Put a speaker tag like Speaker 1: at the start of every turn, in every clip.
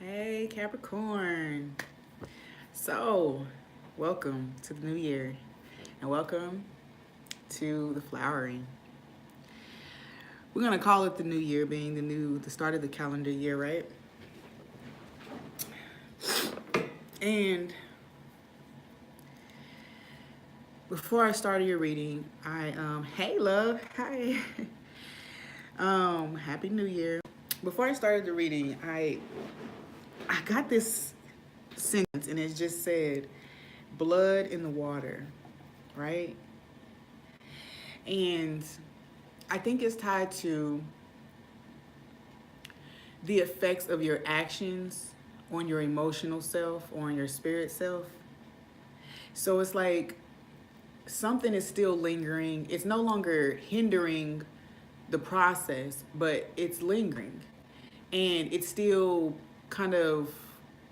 Speaker 1: Hey, Capricorn. So, welcome to the new year and welcome to the flowering. We're going to call it the new year, being the start of the calendar year, right? And before I started your reading, hey, love, hi. Happy New Year. Before I started the reading, I got this sentence and it just said, blood in the water, right? And I think it's tied to the effects of your actions on your emotional self or on your spirit self. So it's like something is still lingering. It's no longer hindering the process, but it's lingering. And it's still kind of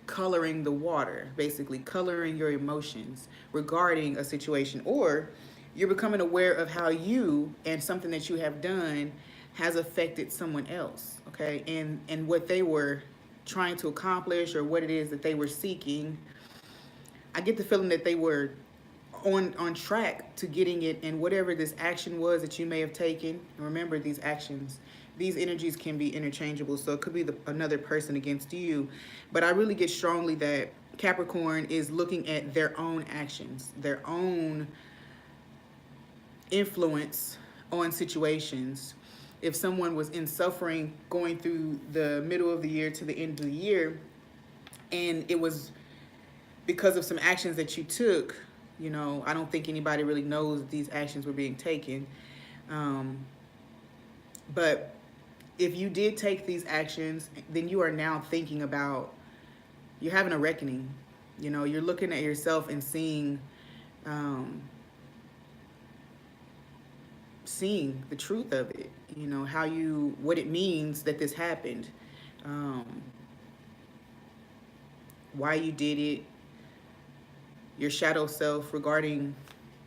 Speaker 1: coloring the water, basically coloring your emotions regarding a situation, or you're becoming aware of how you and something that you have done has affected someone else, okay, and what they were trying to accomplish or what it is that they were seeking. I get the feeling that they were on track to getting it, and whatever this action was that you may have taken. Remember, these actions, these energies can be interchangeable, so it could be another person against you. But I really get strongly that Capricorn is looking at their own actions, their own influence on situations. If someone was in suffering going through the middle of the year to the end of the year, and it was because of some actions that you took, I don't think anybody really knows that these actions were being taken. Um, but if you did take these actions, then you are now thinking about, you're having a reckoning. You're looking at yourself and um, seeing the truth of it. What it means that this happened, um, why you did it, your shadow self regarding,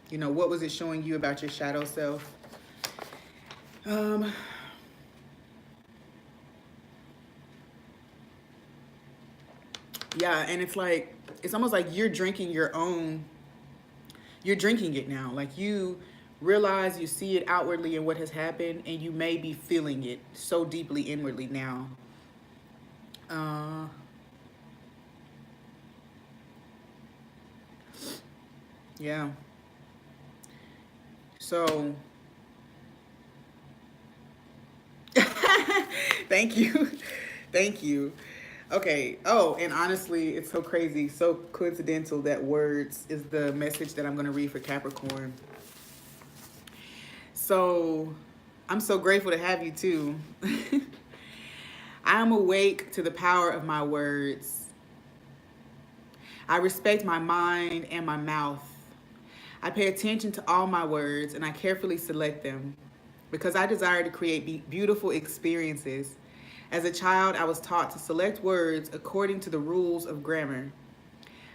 Speaker 1: what was it showing you about your shadow self. Um, yeah, and it's almost like you're drinking it now. Like you realize, you see it outwardly in what has happened, and you may be feeling it so deeply inwardly now. Uh, yeah. So, thank you. Thank you. Okay. Oh, and honestly, it's so crazy, so coincidental that words is the message that I'm going to read for Capricorn. So, I'm so grateful to have you too. I am awake to the power of my words. I respect my mind and my mouth. I pay attention to all my words and I carefully select them because I desire to create beautiful experiences. As a child, I was taught to select words according to the rules of grammar.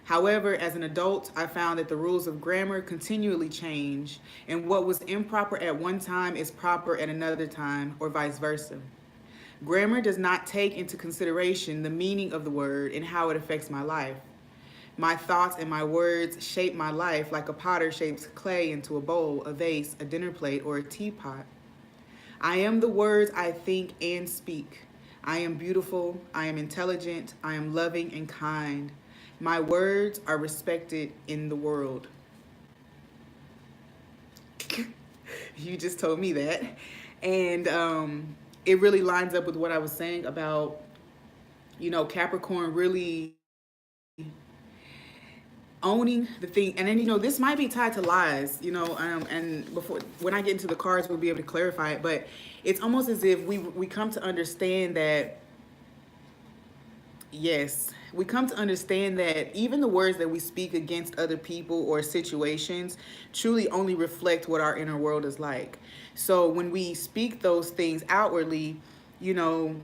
Speaker 1: However, as an adult, I found that the rules of grammar continually change, and what was improper at one time is proper at another time, or vice versa. Grammar does not take into consideration the meaning of the word and how it affects my life. My thoughts and my words shape my life like a potter shapes clay into a bowl, a vase, a dinner plate, or a teapot. I am the words I think and speak. I am beautiful, I am intelligent, I am loving and kind. My words are respected in the world. You just told me that. And it really lines up with what I was saying about, Capricorn really owning the thing. And then, this might be tied to lies, and before, when I get into the cards, we'll be able to clarify it. But it's almost as if we come to understand that, yes, we come to understand that even the words that we speak against other people or situations truly only reflect what our inner world is like. So when we speak those things outwardly, you know,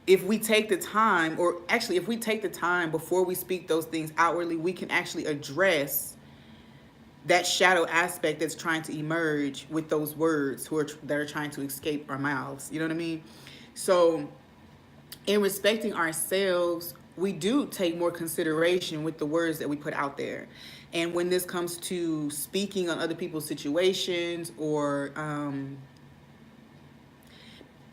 Speaker 1: if we take the time, or actually if we take the time before we speak those things outwardly, we can actually address that shadow aspect that's trying to emerge with those words that are trying to escape our mouths. You know what I mean? So in respecting ourselves, we do take more consideration with the words that we put out there. And when this comes to speaking on other people's situations, or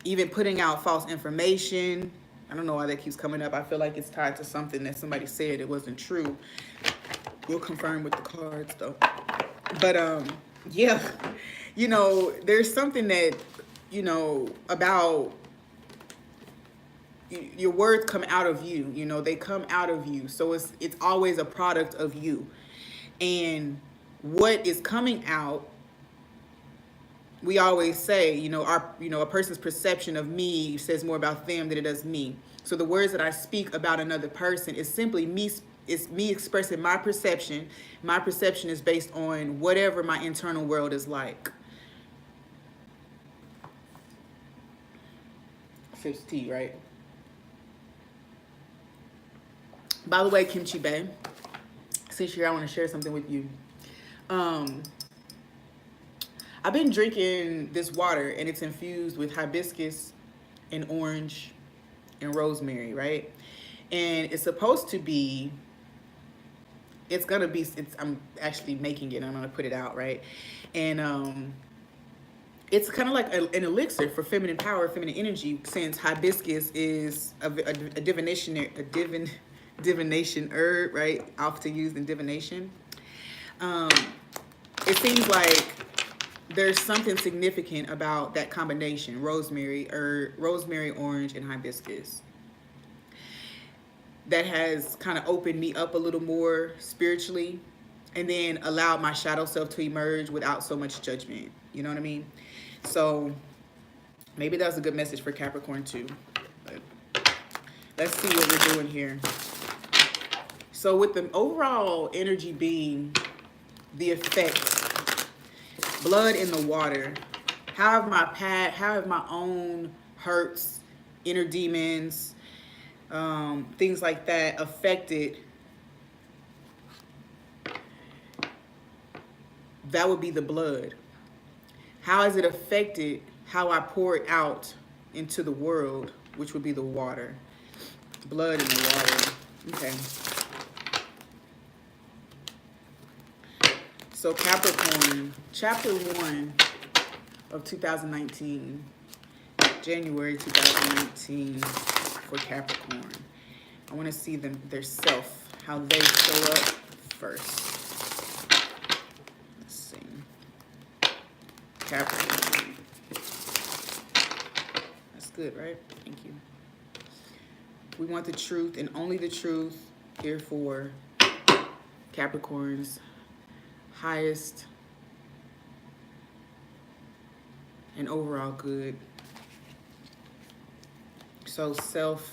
Speaker 1: even putting out false information, I don't know why that keeps coming up. I feel like it's tied to something that somebody said it wasn't true. We'll confirm with the cards though. But yeah, there's something that, about your words come out of you. They come out of you. So it's always a product of you. And what is coming out, we always say, a person's perception of me says more about them than it does me. So the words that I speak about another person is simply me. It's me expressing my perception. My perception is based on whatever my internal world is like. Sips tea, right? By the way, Kimchi Bay, since you're here, I want to share something with you. I've been drinking this water, and it's infused with hibiscus and orange and rosemary, right? And it's supposed to be, I'm actually making it, and I'm going to put it out, right? And it's kind of like an elixir for feminine power, feminine energy, since hibiscus is a divination herb, right? Often used in divination. It seems like there's something significant about that combination, rosemary, orange, and hibiscus, that has kind of opened me up a little more spiritually, and then allowed my shadow self to emerge without so much judgment. You know what I mean? So maybe that's a good message for Capricorn too. But let's see what we're doing here. So with the overall energy being the effect, blood in the water, how have my own hurts, inner demons, things like that affected? That would be the blood. How has it affected how I pour it out into the world, which would be the water? Blood in the water. Okay. So Capricorn, chapter 1 of 2019, January 2019 for Capricorn. I want to see their self, how they show up first. Let's see. Capricorn. That's good, right? Thank you. We want the truth and only the truth here for Capricorn's highest and overall good. So self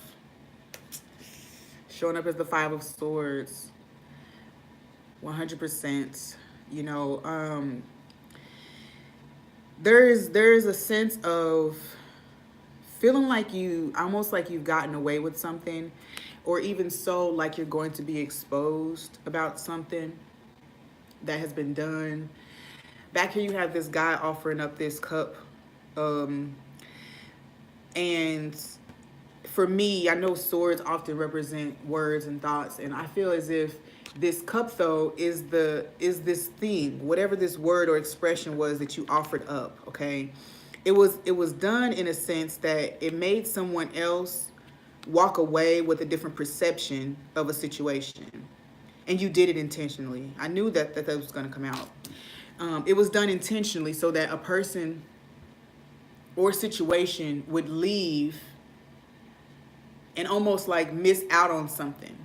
Speaker 1: showing up as the Five of Swords, 100%. There's a sense of feeling like almost like you've gotten away with something, or even so like you're going to be exposed about something that has been done. Back here you have this guy offering up this cup, and for me, I know swords often represent words and thoughts, and I feel as if this cup though is this thing, whatever this word or expression was that you offered up. Okay, it was done in a sense that it made someone else walk away with a different perception of a situation. And you did it intentionally. I knew that was going to come out. It was done intentionally so that a person or situation would leave and almost like miss out on something.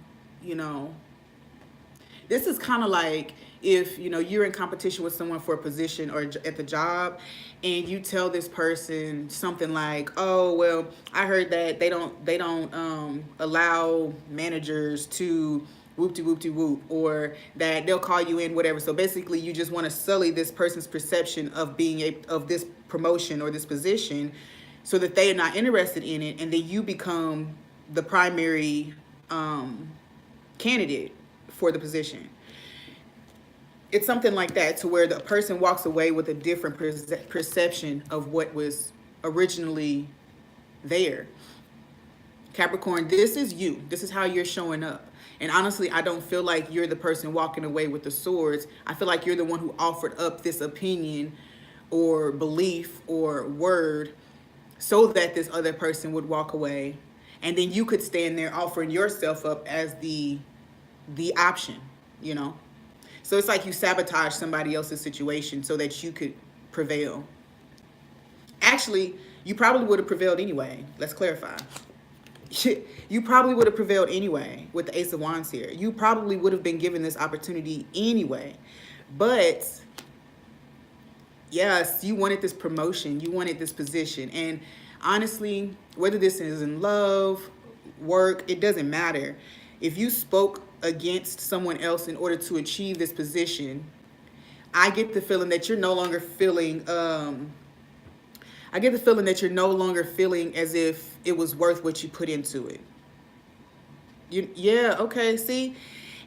Speaker 1: This is kind of like if you're in competition with someone for a position or at the job, and you tell this person something like, oh well, I heard that they don't allow managers to whoop-de-whoop-de-whoop, or that they'll call you in, whatever. So basically you just want to sully this person's perception of of this promotion or this position, so that they are not interested in it, and then you become the primary candidate for the position. It's something like that, to where the person walks away with a different perception of what was originally there. Capricorn, this is you. This is how you're showing up. And honestly, I don't feel like you're the person walking away with the swords. I feel like you're the one who offered up this opinion or belief or word so that this other person would walk away. And then you could stand there offering yourself up as the option, you know? So it's like you sabotage somebody else's situation so that you could prevail. Actually, you probably would have prevailed anyway. Let's clarify. You probably would have prevailed anyway with the Ace of Wands here. You probably would have been given this opportunity anyway. But yes, you wanted this promotion. You wanted this position. And honestly, whether this is in love, work, it doesn't matter. If you spoke against someone else in order to achieve this position, I get the feeling that you're no longer feeling as if it was worth what you put into it. Yeah, okay, see?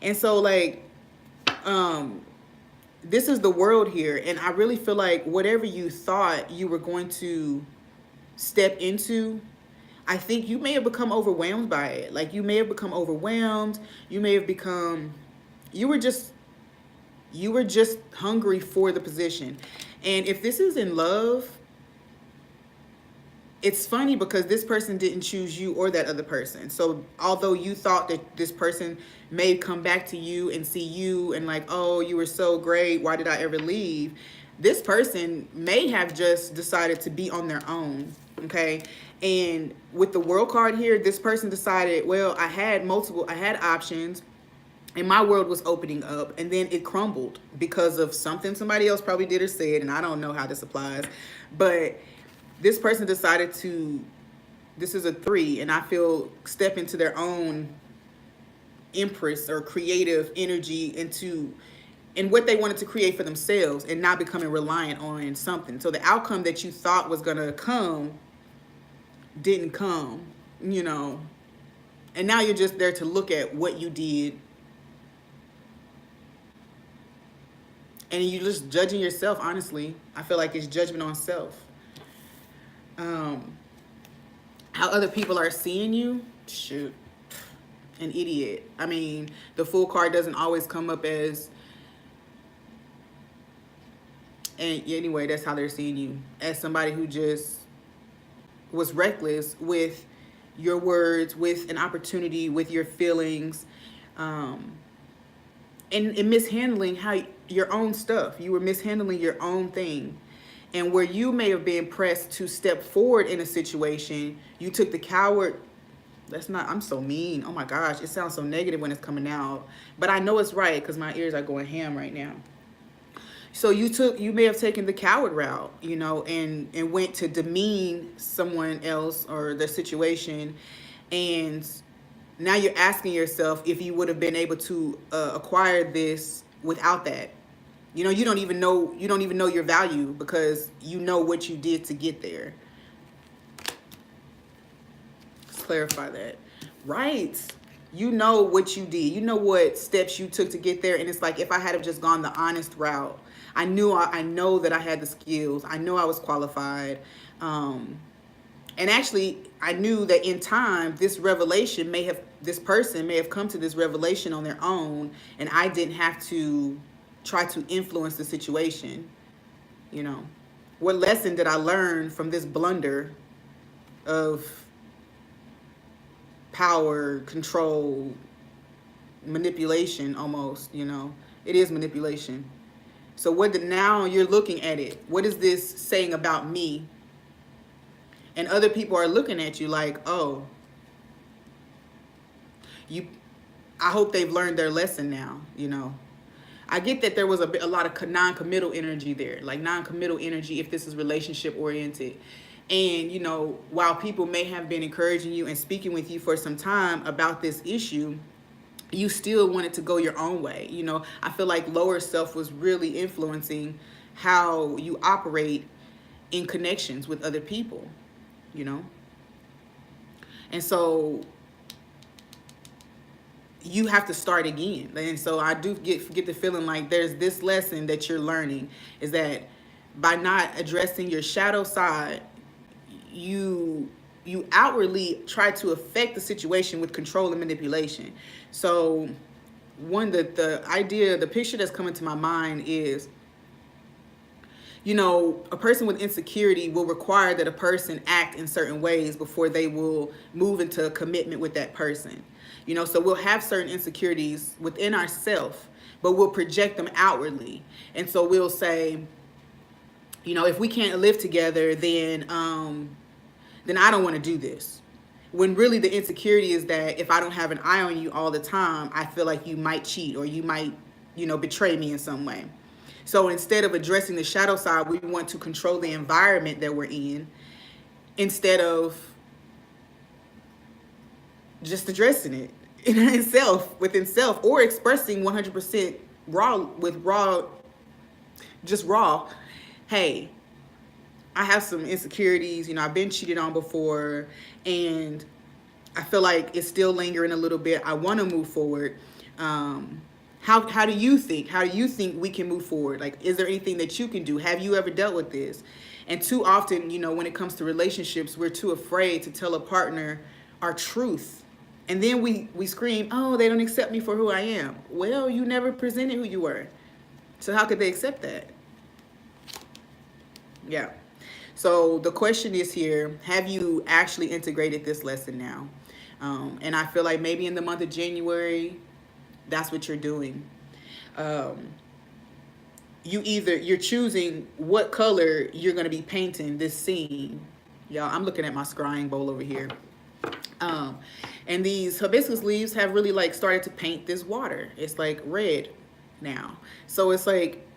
Speaker 1: And so like this is the world here, and I really feel like whatever you thought you were going to step into, I think you may have become overwhelmed by it. Like you may have become overwhelmed. You may have become, you were just hungry for the position. And if this is in love, it's funny because this person didn't choose you or that other person. So although you thought that this person may come back to you and see you and like, oh, you were so great, why did I ever leave? This person may have just decided to be on their own, okay? And with the World card here, this person decided, well, I had options, and my world was opening up, and then it crumbled because of something somebody else probably did or said, and I don't know how this applies, but this person decided to, this is a 3, and I feel step into their own empress or creative energy in what they wanted to create for themselves and not becoming reliant on something. So the outcome that you thought was going to come didn't come, you know, and now you're just there to look at what you did, and you're just judging yourself. Honestly, I feel like it's judgment on self. How other people are seeing you, shoot, an idiot. I mean, the Fool card doesn't always come up as, and anyway, that's how they're seeing you, as somebody who just was reckless with your words, with an opportunity, with your feelings, and mishandling your own stuff. You were mishandling your own thing. And where you may have been pressed to step forward in a situation, you took the coward. That's not, I'm so mean. Oh my gosh, it sounds so negative when it's coming out. But I know it's right because my ears are going ham right now. So you may have taken the coward route, you know, and went to demean someone else or their situation. And now you're asking yourself if you would have been able to acquire this without that. You know, you don't even know your value because you know what you did to get there. Let's clarify that. Right. You know what you did. You know what steps you took to get there. And it's like, if I had have just gone the honest route, I know that I had the skills. I know I was qualified. And actually, I knew that in time, this person may have come to this revelation on their own, and I didn't have to try to influence the situation. You know, what lesson did I learn from this blunder of power, control, manipulation? Almost, you know, it is manipulation. So now you're looking at it. What is this saying about me? And other people are looking at you like, oh, I hope they've learned their lesson now, you know. I get that there was a lot of non-committal energy there, like non-committal energy if this is relationship oriented. And, you know, while people may have been encouraging you and speaking with you for some time about this issue, you still wanted to go your own way. You know, I feel like lower self was really influencing how you operate in connections with other people, you know. And so you have to start again. And so I do get the feeling like there's this lesson that you're learning, is that by not addressing your shadow side, you you outwardly try to affect the situation with control and manipulation. So the picture that's coming to my mind is, you know, a person with insecurity will require that a person act in certain ways before they will move into a commitment with that person. You know, so we'll have certain insecurities within ourselves, but we'll project them outwardly. And so we'll say, you know, if we can't live together, then I don't want to do this. When really the insecurity is that if I don't have an eye on you all the time, I feel like you might cheat or you might, you know, betray me in some way. So instead of addressing the shadow side, we want to control the environment that we're in instead of just addressing it within self, or expressing 100% raw. Hey, I have some insecurities, you know, I've been cheated on before, and I feel like it's still lingering a little bit. I want to move forward. How do you think? How do you think we can move forward? Like, is there anything that you can do? Have you ever dealt with this? And too often, you know, when it comes to relationships, we're too afraid to tell a partner our truth. And then we scream, oh, they don't accept me for who I am. Well, you never presented who you were. So how could they accept that? Yeah. So the question is here, have you actually integrated this lesson now? And I feel like maybe in the month of January, that's what you're doing. You're choosing what color you're going to be painting this scene. Y'all, I'm looking at my scrying bowl over here. And these hibiscus leaves have really like started to paint this water. It's like red now. So it's like,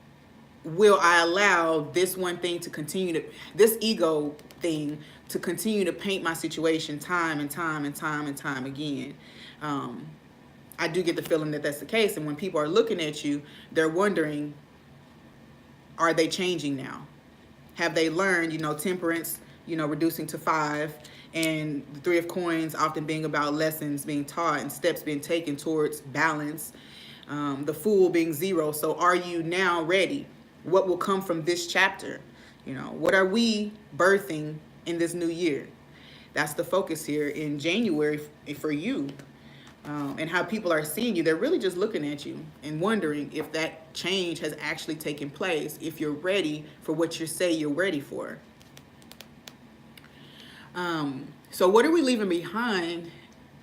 Speaker 1: will I allow this one thing to continue to, this ego thing to continue to paint my situation time and time and time and time again? I do get the feeling that that's the case. And when people are looking at you, they're wondering, are they changing now? Have they learned, you know, temperance, you know, reducing to 5, and the 3 of coins often being about lessons being taught and steps being taken towards balance, the Fool being 0. So are you now ready? What will come from this chapter? You know, what are we birthing in this new year? That's the focus here in January for you. And how people are seeing you, they're really just looking at you and wondering if that change has actually taken place, if you're ready for what you say you're ready for. So what are we leaving behind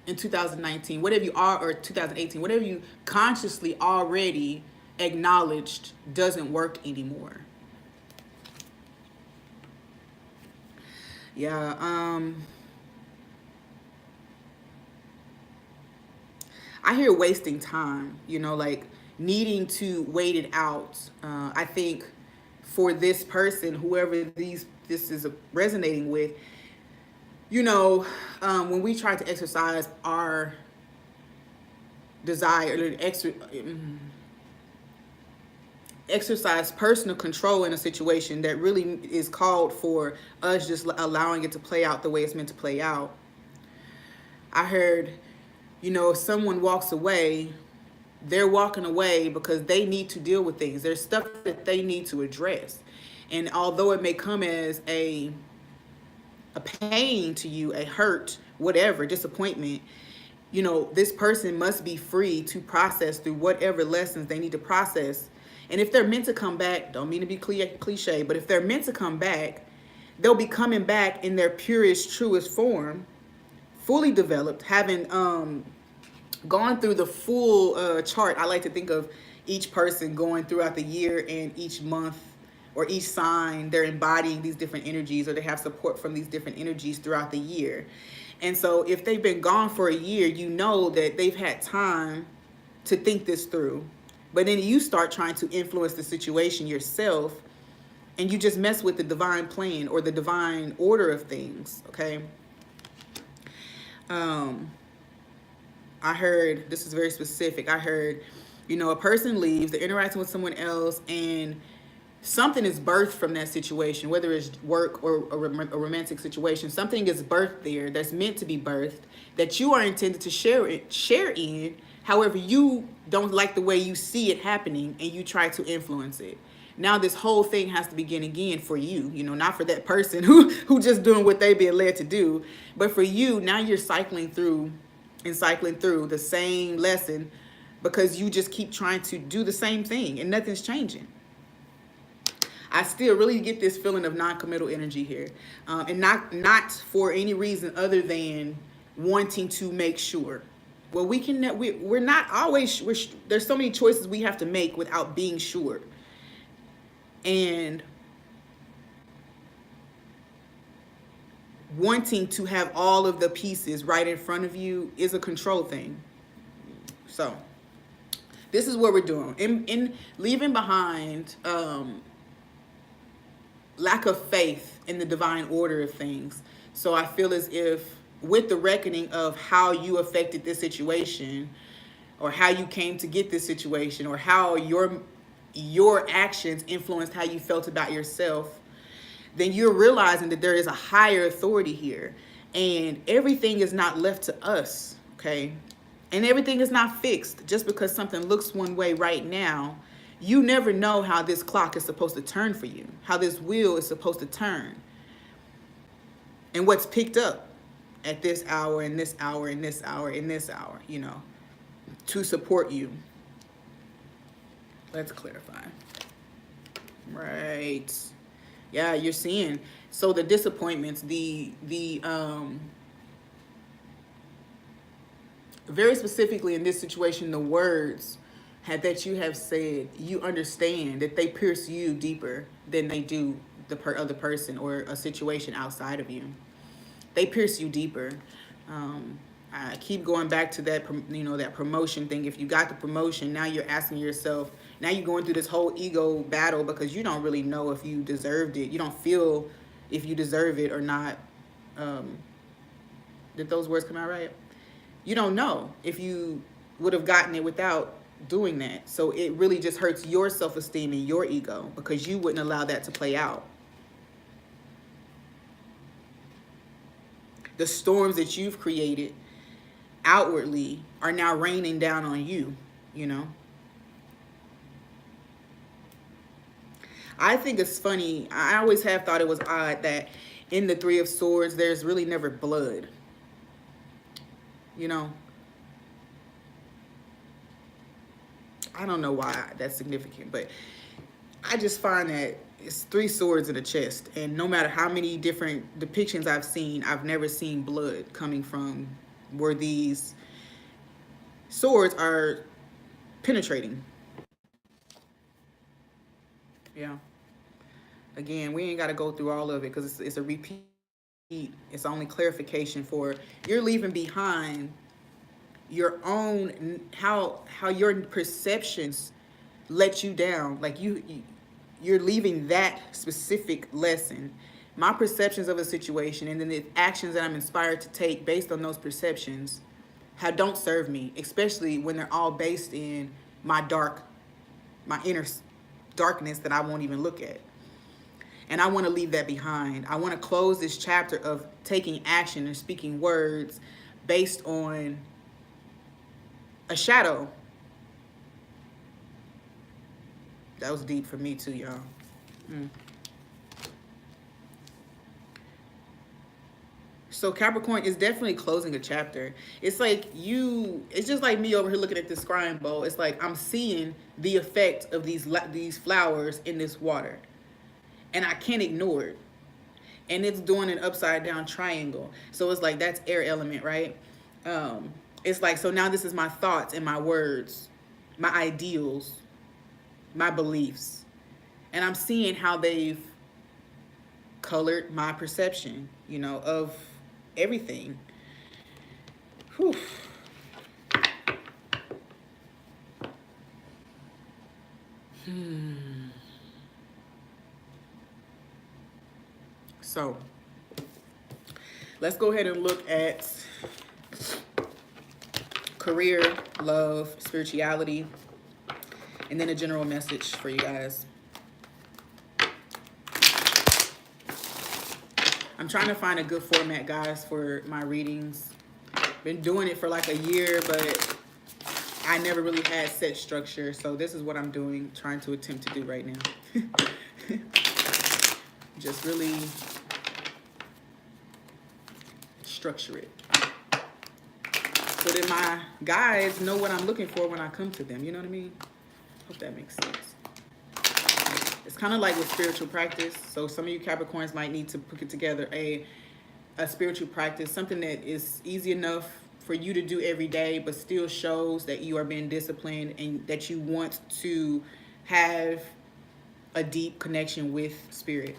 Speaker 1: in 2019? Whatever you are, or 2018, whatever you consciously already acknowledged doesn't work anymore. Yeah, I hear wasting time, you know, like needing to wait it out. I think for this person, whoever this is resonating with, you know, when we try to exercise our desire, exercise personal control in a situation that really is called for us just allowing it to play out the way it's meant to play out. I heard, you know, if someone walks away, they're walking away because they need to deal with things. There's stuff that they need to address. And although it may come as a pain to you, a hurt, whatever, disappointment, you know, this person must be free to process through whatever lessons they need to process. And if they're meant to come back, don't mean to be cliche, but if they're meant to come back, they'll be coming back in their purest, truest form, fully developed, having gone through the full chart. I like to think of each person going throughout the year, and each month or each sign, they're embodying these different energies, or they have support from these different energies throughout the year. And so if they've been gone for a year, you know that they've had time to think this through. But then you start trying to influence the situation yourself, and you just mess with the divine plan or the divine order of things, okay? I heard, this is very specific, I heard, you know, a person leaves, they're interacting with someone else, and something is birthed from that situation, whether it's work or a romantic situation. Something is birthed there that's meant to be birthed, that you are intended to share in. However, you don't like the way you see it happening, and you try to influence it. Now this whole thing has to begin again for you, you know, not for that person who just doing what they being led to do, but for you. Now you're cycling through the same lesson because you just keep trying to do the same thing and nothing's changing. I still really get this feeling of non-committal energy here, and not for any reason other than wanting to make sure. Well, we're not always, there's so many choices we have to make without being sure. And wanting to have all of the pieces right in front of you is a control thing. So this is what we're doing. In leaving behind lack of faith in the divine order of things. So I feel as if with the reckoning of how you affected this situation, or how you came to get this situation, or how your actions influenced how you felt about yourself, then you're realizing that there is a higher authority here, and everything is not left to us, okay? And everything is not fixed. Just because something looks one way right now, you never know how this clock is supposed to turn for you, how this wheel is supposed to turn, and what's picked up at this hour and this hour and this hour and this hour, you know, to support you. Let's clarify. Right. Yeah, you're seeing. So the disappointments, very specifically in this situation, the words that you have said, you understand that they pierce you deeper than they do the other person or a situation outside of you. They pierce you deeper. I keep going back to that, you know, that promotion thing. If you got the promotion, now you're asking yourself, now you're going through this whole ego battle because you don't really know if you deserved it. You don't feel if you deserve it or not. Did those words come out right? You don't know if you would have gotten it without doing that. So it really just hurts your self-esteem and your ego because you wouldn't allow that to play out. The storms that you've created outwardly are now raining down on you, you know. I think it's funny. I always have thought it was odd that in the Three of Swords, there's really never blood. You know, I don't know why that's significant, but I just find that it's three swords in a chest, and no matter how many different depictions I've seen, I've never seen blood coming from where these swords are penetrating. Yeah. Again, we ain't got to go through all of it because it's a repeat. It's only clarification for you're leaving behind your own, how your perceptions let you down. Like you're leaving that specific lesson. My perceptions of a situation and then the actions that I'm inspired to take based on those perceptions don't serve me, especially when they're all based in my inner darkness that I won't even look at. And I want to leave that behind. I want to close this chapter of taking action and speaking words based on a shadow. That was deep for me too, y'all. So Capricorn is definitely closing a chapter. It's like it's just like me over here looking at this scrying bowl. It's like I'm seeing the effect of these flowers in this water. And I can't ignore it. And it's doing an upside down triangle. So it's like, that's air element, right? It's like, so now this is my thoughts and my words, my ideals, my beliefs. And I'm seeing how they've colored my perception, you know, of everything. Whew. So let's go ahead and look at career, love, spirituality, and then a general message for you guys. I'm trying to find a good format, guys, for my readings. Been doing it for like a year, but I never really had set structure, so this is what I'm doing, trying to attempt to do right now. Just really structure it. So that my guides know what I'm looking for when I come to them. You know what I mean? Hope that makes sense. It's kind of like with spiritual practice. So some of you Capricorns might need to put together a spiritual practice, something that is easy enough for you to do every day, but still shows that you are being disciplined and that you want to have a deep connection with spirit.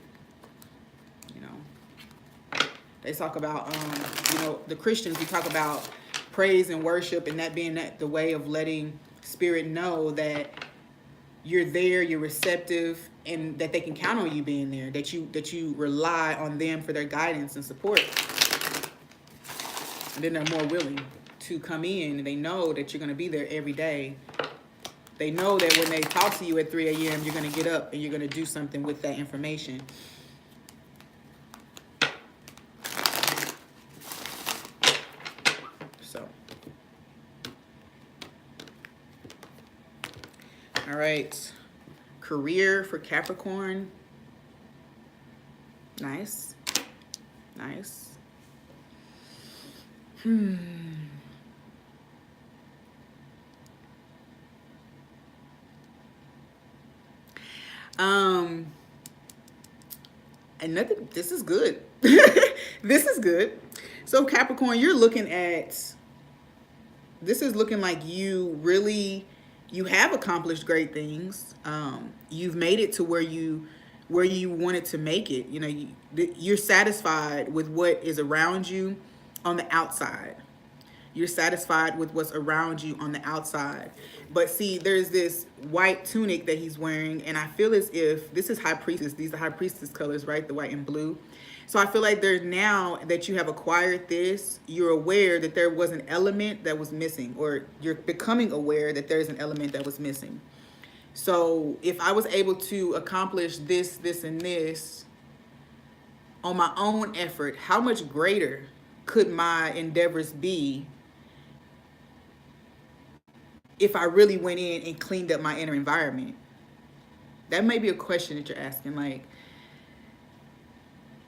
Speaker 1: You know, they talk about, you know, the Christians, we talk about praise and worship, and that being the way of letting spirit know that you're there, you're receptive, and that they can count on you being there, that you rely on them for their guidance and support. And then they're more willing to come in, and they know that you're going to be there every day. They know that when they talk to you at 3 a.m., you're going to get up and you're going to do something with that information. So, all right. Career for Capricorn. Nice. Nice. And nothing, this is good. This is good. So Capricorn, you're looking at, this is looking like you have accomplished great things. You've made it to where you wanted to make it. You know, you're satisfied with what is around you on the outside. You're satisfied with what's around you on the outside. But see, there's this white tunic that he's wearing, and I feel as if this is High Priestess. These are High Priestess colors, right? The white and blue. So I feel like there's, now that you have acquired this, you're aware that there was an element that was missing, or you're becoming aware that there's an element that was missing. So if I was able to accomplish this, this, and this on my own effort, how much greater could my endeavors be if I really went in and cleaned up my inner environment? That may be a question that you're asking. Like,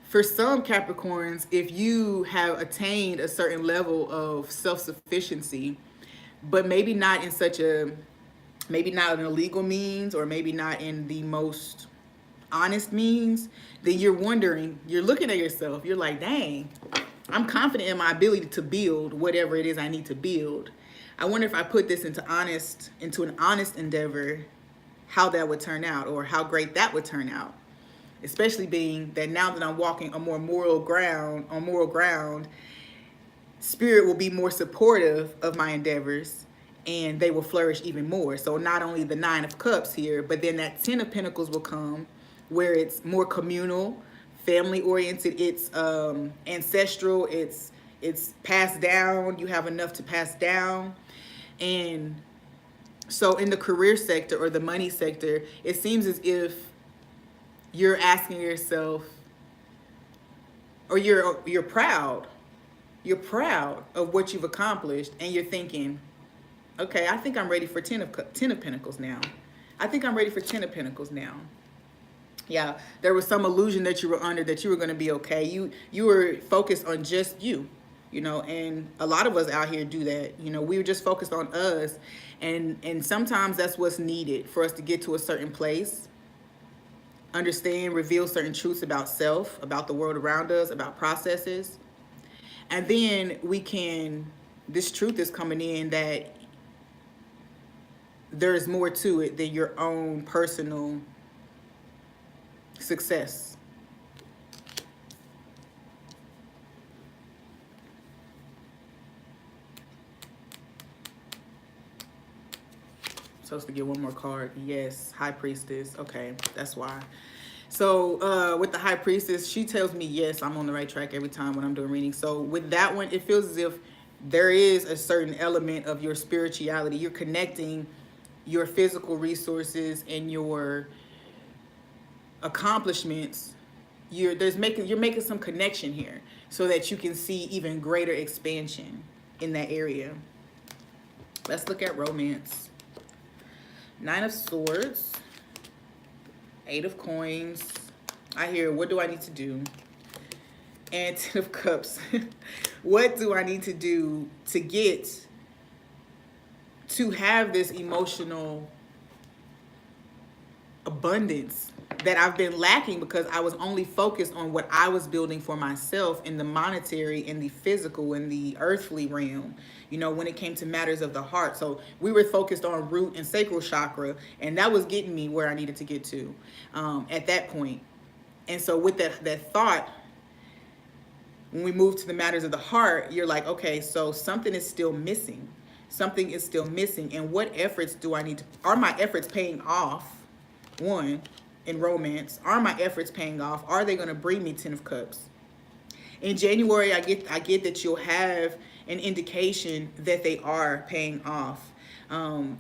Speaker 1: for some Capricorns, if you have attained a certain level of self-sufficiency, but maybe not in such a, maybe not in a legal means, or maybe not in the most honest means, then you're wondering, you're looking at yourself, you're like, dang, I'm confident in my ability to build whatever it is I need to build. I wonder if I put this into an honest endeavor, how that would turn out, or how great that would turn out. Especially being that now that I'm walking on moral ground, spirit will be more supportive of my endeavors, and they will flourish even more. So not only the 9 of Cups here, but then that 10 of Pentacles will come, where it's more communal, family oriented, it's ancestral, it's passed down. You have enough to pass down. And so in the career sector or the money sector, it seems as if you're asking yourself, or you're proud of what you've accomplished, and you're thinking, okay, I think I'm ready for 10 of Pentacles now. I think I'm ready for 10 of Pentacles now. Yeah, there was some illusion that you were under, that you were going to be okay. You were focused on just you, you know, and a lot of us out here do that. You know, we were just focused on us, and sometimes that's what's needed for us to get to a certain place, understand, reveal certain truths about self, about the world around us, about processes. And then this truth is coming in that there's more to it than your own personal success. Supposed to get one more card. Yes, High Priestess. Okay, that's why. So with the High Priestess, she tells me, yes, I'm on the right track every time when I'm doing readings. So with that one, it feels as if there is a certain element of your spirituality. You're connecting your physical resources and your accomplishments. You're making some connection here so that you can see even greater expansion in that area. Let's look at romance. 9 of Swords, 8 of Coins. I hear, what do I need to do? And 10 of Cups. What do I need to do to have this emotional abundance that I've been lacking because I was only focused on what I was building for myself in the monetary, in the physical, in the earthly realm, you know, when it came to matters of the heart. So we were focused on root and sacral chakra, and that was getting me where I needed to get to at that point. And so with that thought, when we move to the matters of the heart, you're like, okay, so something is still missing. Something is still missing. And what efforts do I need to, are my efforts paying off? One, in romance, are my efforts paying off? Are they going to bring me 10 of Cups? In January, I get that you'll have an indication that they are paying off.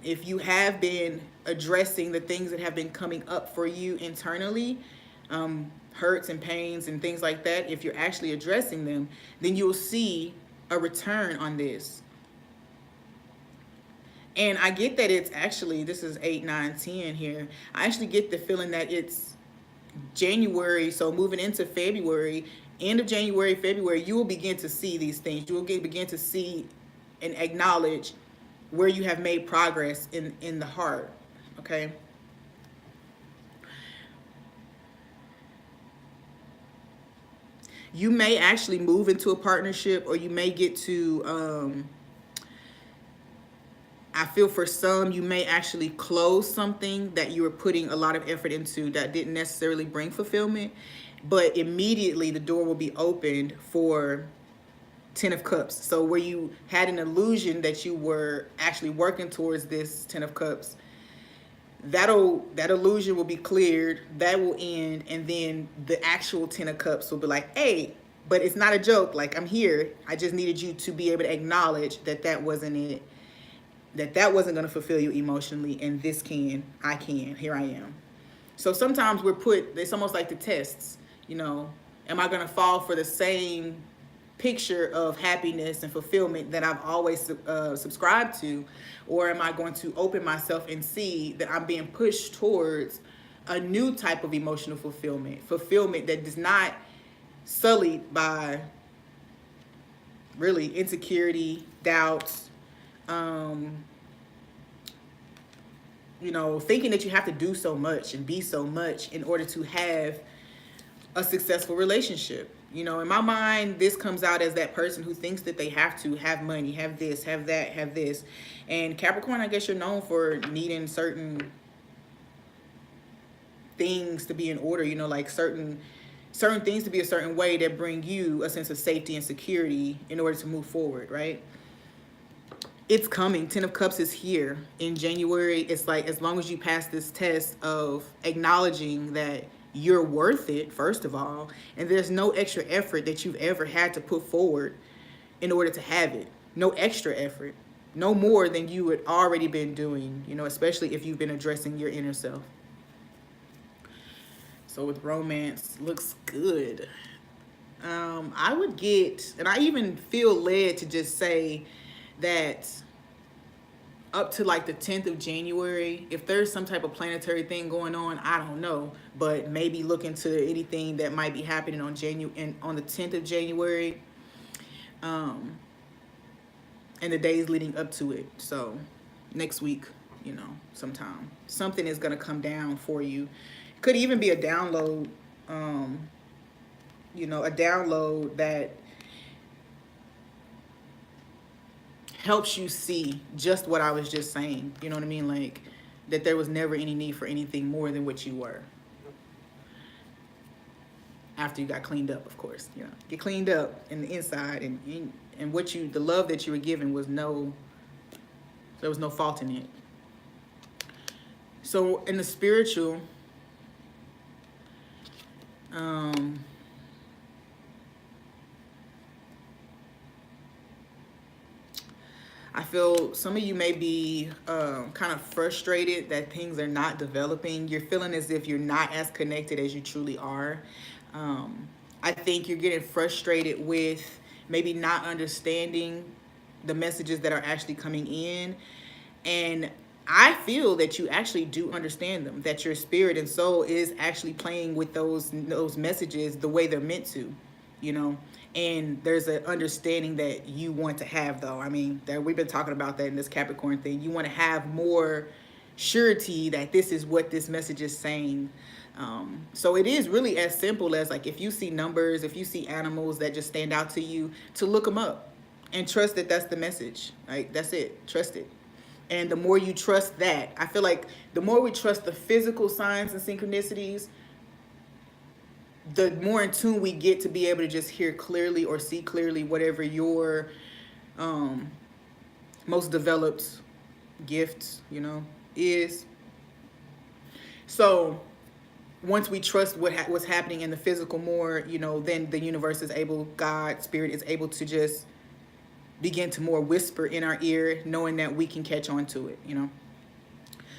Speaker 1: If you have been addressing the things that have been coming up for you internally, hurts and pains and things like that, if you're actually addressing them, then you'll see a return on this. And I get that it's actually, this is 8, 9, 10 here. I actually get the feeling that it's January, so moving into February, end of January, February, you will begin to see these things. You will begin to see and acknowledge where you have made progress in the heart, okay? You may actually move into a partnership, or you may get to, I feel for some, you may actually close something that you were putting a lot of effort into that didn't necessarily bring fulfillment, but immediately the door will be opened for 10 of Cups. So where you had an illusion that you were actually working towards this 10 of Cups, that illusion will be cleared, that will end, and then the actual 10 of Cups will be like, hey, but it's not a joke, like, I'm here. I just needed you to be able to acknowledge that that wasn't it, that wasn't going to fulfill you emotionally, and this can. I can. Here I am. So sometimes it's almost like the tests, you know. Am I going to fall for the same picture of happiness and fulfillment that I've always subscribed to, or am I going to open myself and see that I'm being pushed towards a new type of emotional fulfillment that is not sullied by really insecurity, doubts, you know, thinking that you have to do so much and be so much in order to have a successful relationship. You know, in my mind, this comes out as that person who thinks that they have to have money, have this, have that, have this. And Capricorn, I guess you're known for needing certain things to be in order, you know, like certain things to be a certain way that bring you a sense of safety and security in order to move forward, right? It's coming. 10 of Cups is here in January. It's like, as long as you pass this test of acknowledging that you're worth it, first of all, and there's no extra effort that you've ever had to put forward in order to have it. No extra effort. No more than you had already been doing, you know, especially if you've been addressing your inner self. So with romance, looks good. I would get, and I even feel led to just say that up to like the 10th of January, if there's some type of planetary thing going on, I don't know, but maybe look into anything that might be happening on the 10th of January, and the days leading up to it. So next week, you know, sometime something is going to come down for you. Could even be a download, you know, a download that helps you see just what I was just saying. You know what I mean? Like, that there was never any need for anything more than what you were. After you got cleaned up, of course. You know, get cleaned up in the inside, and what the love that you were given was there was no fault in it. So in the spiritual, I feel some of you may be kind of frustrated that things are not developing. You're feeling as if you're not as connected as you truly are. I think you're getting frustrated with maybe not understanding the messages that are actually coming in. And I feel that you actually do understand them, that your spirit and soul is actually playing with those messages the way they're meant to, you know. And there's an understanding that you want to have, though. I mean, that we've been talking about that in this Capricorn thing. You want to have more surety that this is what this message is saying. So it is really as simple as, like, if you see numbers, if you see animals that just stand out to you, to look them up and trust that that's the message. Like, that's it. Trust it. And the more you trust that, I feel like the more we trust the physical signs and synchronicities, the more in tune we get to be able to just hear clearly or see clearly whatever your most developed gift, you know, is. So once we trust what's happening in the physical more, you know, then the universe is able, God, spirit is able to just begin to more whisper in our ear, knowing that we can catch on to it, you know.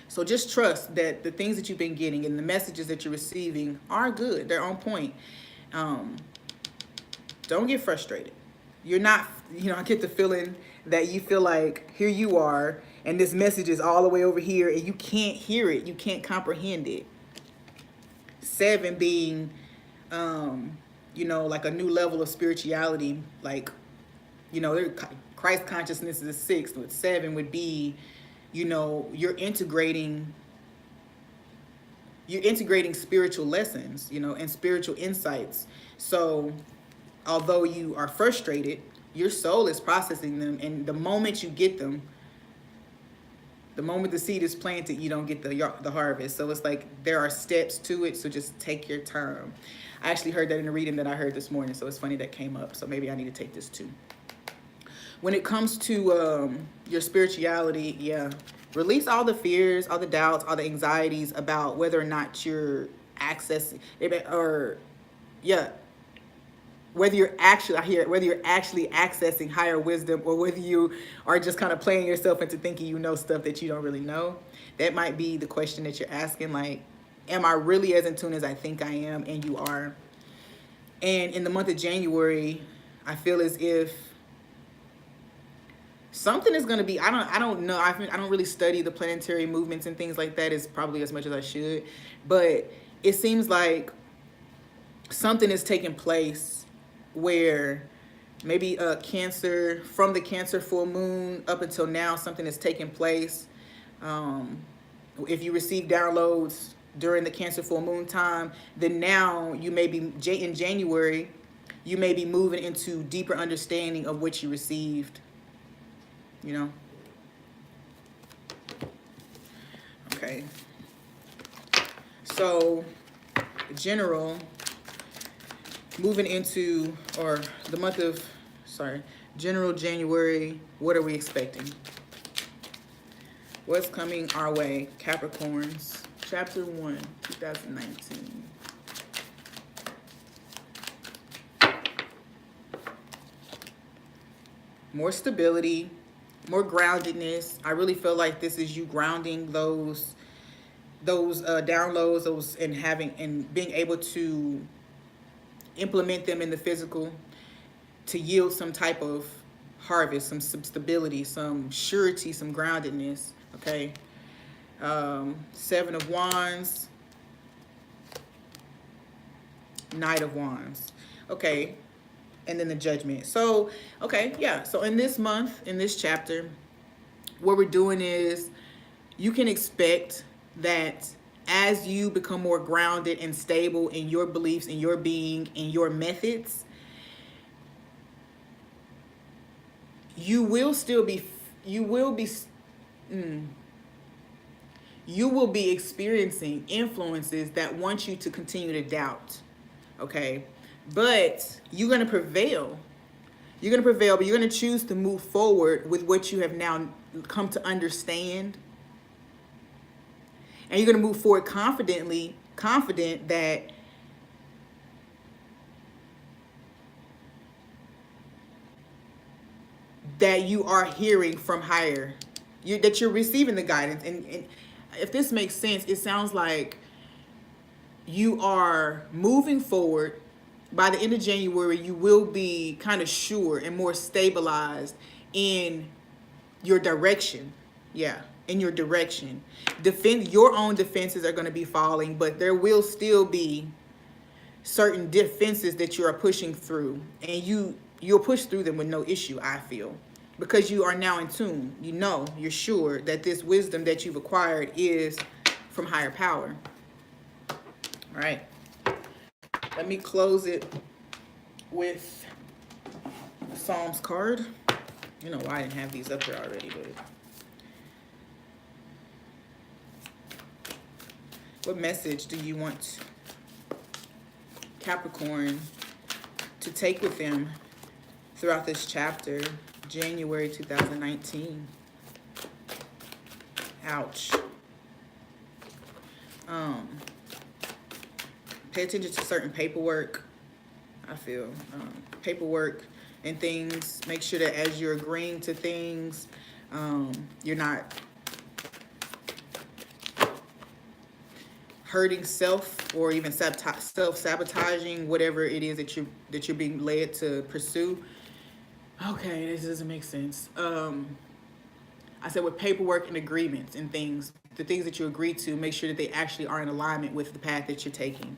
Speaker 1: So just trust that the things that you've been getting and the messages that you're receiving are good. They're on point. Don't get frustrated. You're not, you know, I get the feeling that you feel like here you are and this message is all the way over here and you can't hear it. You can't comprehend it. 7 being, you know, like a new level of spirituality. Like, you know, Christ consciousness is 6. With 7 would be, you know, you're integrating spiritual lessons, you know, and spiritual insights. So although you are frustrated, your soul is processing them. And the moment you get them, the moment the seed is planted, you don't get the harvest. So it's like there are steps to it. So just take your time. I actually heard that in a reading that I heard this morning. So it's funny that came up. So maybe I need to take this too. When it comes to your spirituality, yeah, release all the fears, all the doubts, all the anxieties about whether or not you're accessing, or yeah, whether you're actually accessing higher wisdom, or whether you are just kind of playing yourself into thinking you know stuff that you don't really know. That might be the question that you're asking. Like, am I really as in tune as I think I am? And you are. And in the month of January, I feel as if something is going to be, I don't know. I don't really study the planetary movements and things like that, is probably as much as I should. But it seems like something is taking place where maybe Cancer, from the Cancer full moon up until now, something is taking place. If you receive downloads during the Cancer full moon time, then now you may be, in January, you may be moving into deeper understanding of what you received. You know? Okay. So, general, moving into, or the month of, general January, what are we expecting? What's coming our way? Capricorns, chapter 1, 2019. More stability, more groundedness. I really feel like this is you grounding those downloads, and having and being able to implement them in the physical to yield some type of harvest, some stability, some surety, some groundedness. Okay. 7 of Wands, Knight of Wands. Okay. And then the Judgment. So, okay, yeah. So in this month, in this chapter, what we're doing is you can expect that as you become more grounded and stable in your beliefs, in your being, in your methods, you will be experiencing influences that want you to continue to doubt. Okay. But you're going to prevail. You're going to prevail, but you're going to choose to move forward with what you have now come to understand. And you're going to move forward confident that you are hearing from higher, that you're receiving the guidance. And if this makes sense, it sounds like you are moving forward. By the end of January, you will be kind of sure and more stabilized in your direction. Yeah, in your direction. Your own defenses are going to be falling, but there will still be certain defenses that you are pushing through, and you'll push through them with no issue, I feel, because you are now in tune. You're sure that this wisdom that you've acquired is from higher power. All right, let me close it with a Psalms card. You know why I didn't have these up here already, but what message do you want Capricorn to take with them throughout this chapter, January 2019? Ouch. Pay attention to certain paperwork. I feel paperwork and things. Make sure that as you're agreeing to things, you're not hurting self or even self-sabotaging whatever it is that you're being led to pursue. Okay, this doesn't make sense. I said with paperwork and agreements and things, the things that you agree to, make sure that they actually are in alignment with the path that you're taking.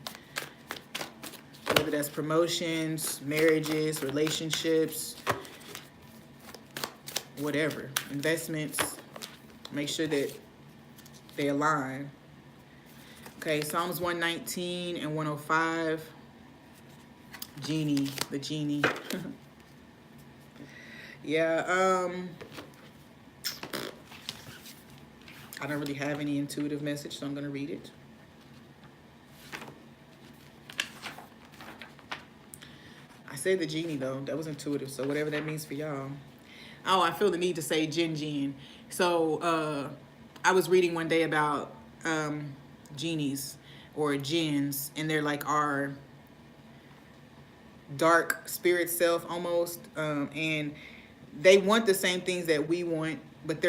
Speaker 1: Whether that's promotions, marriages, relationships, whatever, investments, make sure that they align. Okay, Psalms 119 and 105. Genie, the genie. Yeah, I don't really have any intuitive message, so I'm going to read it. I said the genie, though. That was intuitive, so whatever that means for y'all. Oh, I feel the need to say Jin. So I was reading one day about genies or jinns, and they're like our dark spirit self almost, and they want the same things that we want, but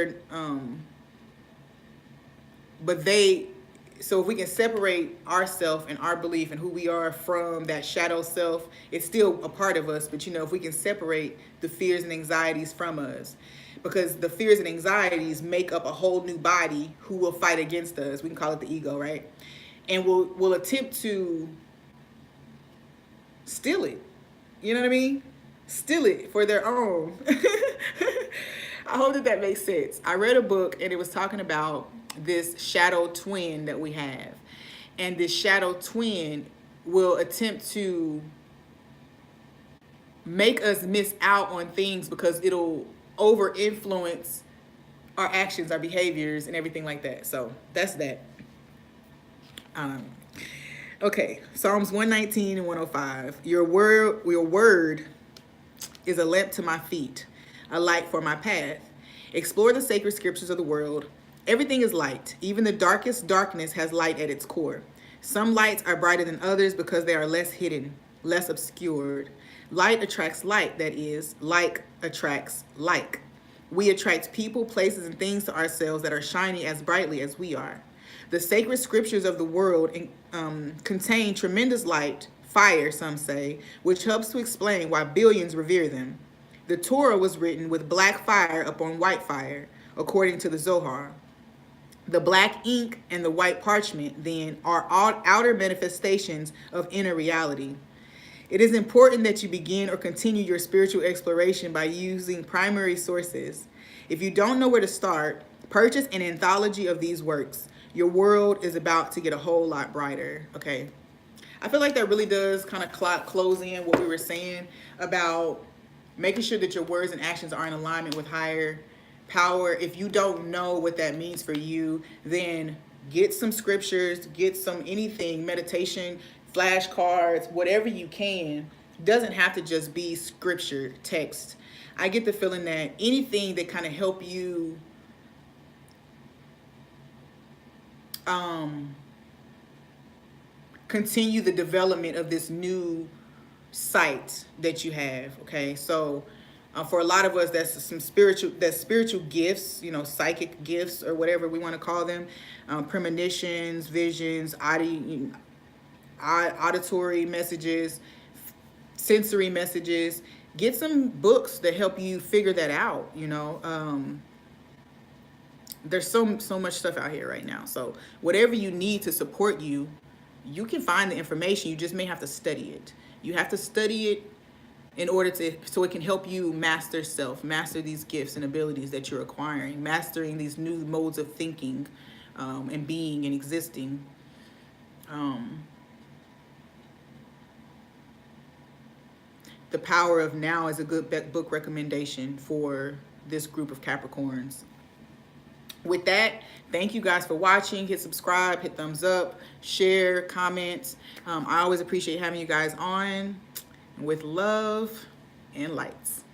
Speaker 1: so if we can separate ourself and our belief and who we are from that shadow self, it's still a part of us, but if we can separate the fears and anxieties from us, because the fears and anxieties make up a whole new body who will fight against us. We can call it the ego, right? And we'll attempt to steal it. You know what I mean? Steal it for their own. I hope that makes sense. I read a book and it was talking about this shadow twin that we have. And this shadow twin will attempt to make us miss out on things because it'll over influence our actions, our behaviors, and everything like that. So that's that. Okay, Psalms 119 and 105. Your word is a lamp to my feet, a light for my path. Explore the sacred scriptures of the world. Everything is light. Even the darkest darkness has light at its core. Some lights are brighter than others because they are less hidden, less obscured. Light attracts light, that is, like attracts like. We attract people, places, and things to ourselves that are shining as brightly as we are. The sacred scriptures of the world contain tremendous light, fire, some say, which helps to explain why billions revere them. The Torah was written with black fire upon white fire, according to the Zohar. The black ink and the white parchment, then, are all outer manifestations of inner reality. It is important that you begin or continue your spiritual exploration by using primary sources. If you don't know where to start, purchase an anthology of these works. Your world is about to get a whole lot brighter. Okay. I feel like that really does kind of close in what we were saying about making sure that your words and actions are in alignment with higher power. If you don't know what that means for you, then get some scriptures, get some anything, meditation, flashcards, whatever you can. Doesn't have to just be scripture, text. I get the feeling that anything that kind of help you continue the development of this new sight that you have. Okay, so for a lot of us, that's spiritual gifts, psychic gifts or whatever we want to call them, premonitions, visions, auditory messages, sensory messages. get some books that help you figure that out. There's so much stuff out here right now. So whatever you need to support you, you can find the information. You just may have to study it. You have to study it in order to, so it can help you master self, master these gifts and abilities that you're acquiring, mastering these new modes of thinking, and being and existing. The Power of Now is a good book recommendation for this group of Capricorns. With that, thank you guys for watching. Hit subscribe, hit thumbs up, share, comment. I always appreciate having you guys on. With love and lights.